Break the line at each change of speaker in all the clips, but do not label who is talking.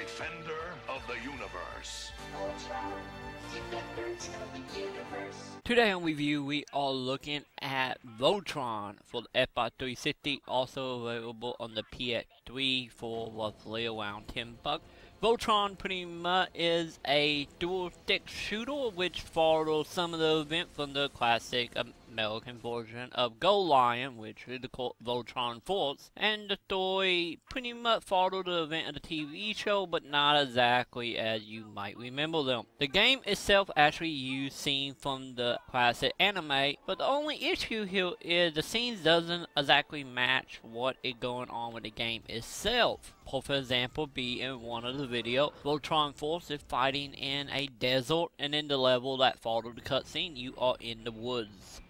defender of the universe.
Voltron, defenders of the universe.
Today on review, we are looking at Voltron for the Xbox 360, also available on the PS3 for roughly around $10. Voltron pretty much is a dual-stick shooter which follows some of the events from the classic American version of Go Lion, which is called Voltron Force, and the story pretty much followed the event of the TV show, but not exactly as you might remember them. The game itself actually used scenes from the classic anime, but the only issue here is the scenes doesn't exactly match what is going on with the game itself. For example, be in one of the videos, Voltron Force is fighting in a desert, and in the level that followed the cutscene, you are in the woods.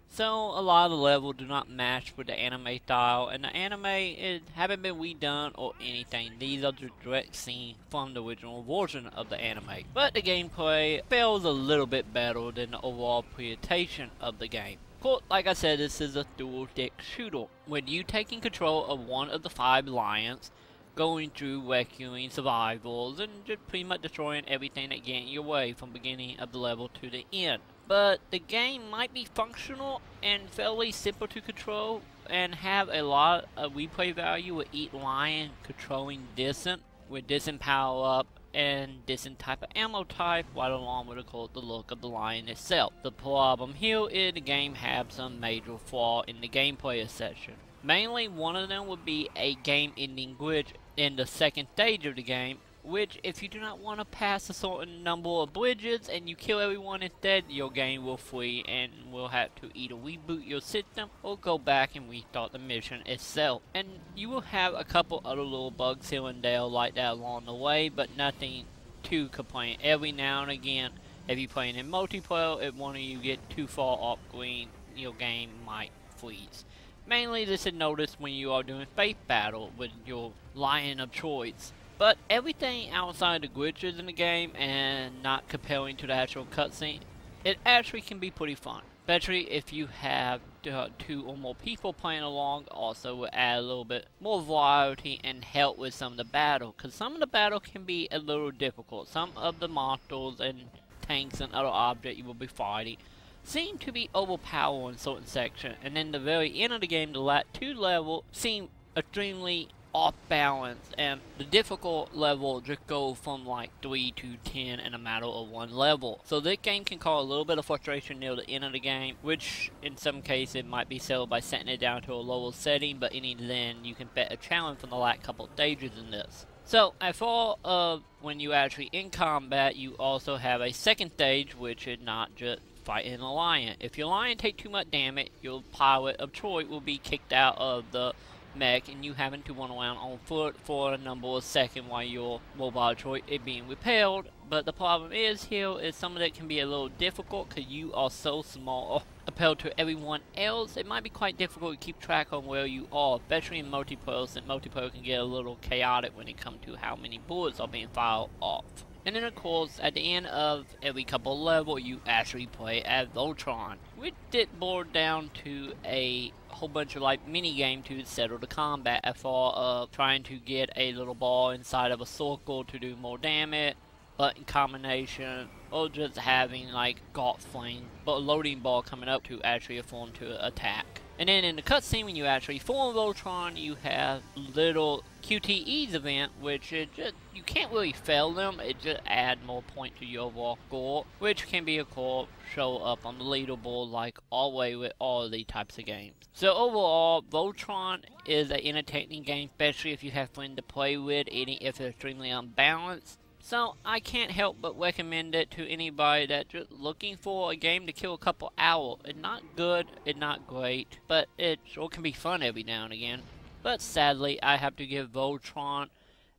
So a lot of the levels do not match with the anime style, and the anime haven't been redone or anything. These are the direct scenes from the original version of the anime. But the gameplay feels a little bit better than the overall presentation of the game. Of course, like I said, this is a dual-stick shooter, with you taking control of one of the 5 lions, going through rescuing survivors, and just pretty much destroying everything that gets in your way from beginning of the level to the end. But the game might be functional and fairly simple to control and have a lot of replay value with each lion controlling distance, with distance power up and different type of ammo type, right along with of course the look of the lion itself. The problem here is the game has some major flaw in the gameplay section. Mainly one of them would be a game ending glitch in the second stage of the game, which if you do not want to pass a certain number of bridges and you kill everyone instead, your game will freeze and will have to either reboot your system or go back and restart the mission itself. And you will have a couple other little bugs here and there like that along the way, but nothing to complain. Every now and again, if you're playing in multiplayer, if one of you get too far off green, your game might freeze. Mainly this is noticed when you are doing space battle with your lion of choice. But everything outside the glitches in the game and not comparing to the actual cutscene, it actually can be pretty fun. Especially if you have 2 or more people playing along, also will add a little bit more variety and help with some of the battle. Because some of the battle can be a little difficult. Some of the monsters and tanks and other objects you will be fighting seem to be overpowered in certain sections. And then the very end of the game, the last 2 levels seem extremely off balance, and the difficult level just goes from like 3 to 10 in a matter of 1 level. So this game can cause a little bit of frustration near the end of the game, which in some cases might be settled by setting it down to a lower setting, but even then you can bet a challenge from the last couple stages in this. So as far as when you actually in combat, you also have a second stage, which is not just fighting a lion. If your lion takes too much damage, your pilot of choice will be kicked out of the mech and you having to run around on foot for a number of seconds while your mobile choice is being repelled. But the problem is here is some of that can be a little difficult because you are so small compared to everyone else. It might be quite difficult to keep track on where you are, especially in multiplayer, since multiplayer can get a little chaotic when it comes to how many bullets are being fired off. And then of course, at the end of every couple of levels, you actually play as Voltron, which did boil down to a whole bunch of like mini game to settle the combat, as far as trying to get a little ball inside of a circle to do more damage, button combination, or just having like Gaunt Flame, but a loading ball coming up to actually form to attack. And then in the cutscene, when you actually form Voltron, you have little QTEs event, which is just, you can't really fail them, it just adds more points to your overall score, which can be, of course, show up on the leaderboard like always with all of these types of games. So overall, Voltron is an entertaining game, especially if you have friends to play with, even if it's extremely unbalanced. So I can't help but recommend it to anybody that's just looking for a game to kill a couple hours. It's not good, it's not great, but it sure can be fun every now and again. But sadly, I have to give Voltron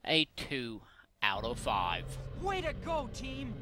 a 2 out of 5.
Way to go, team!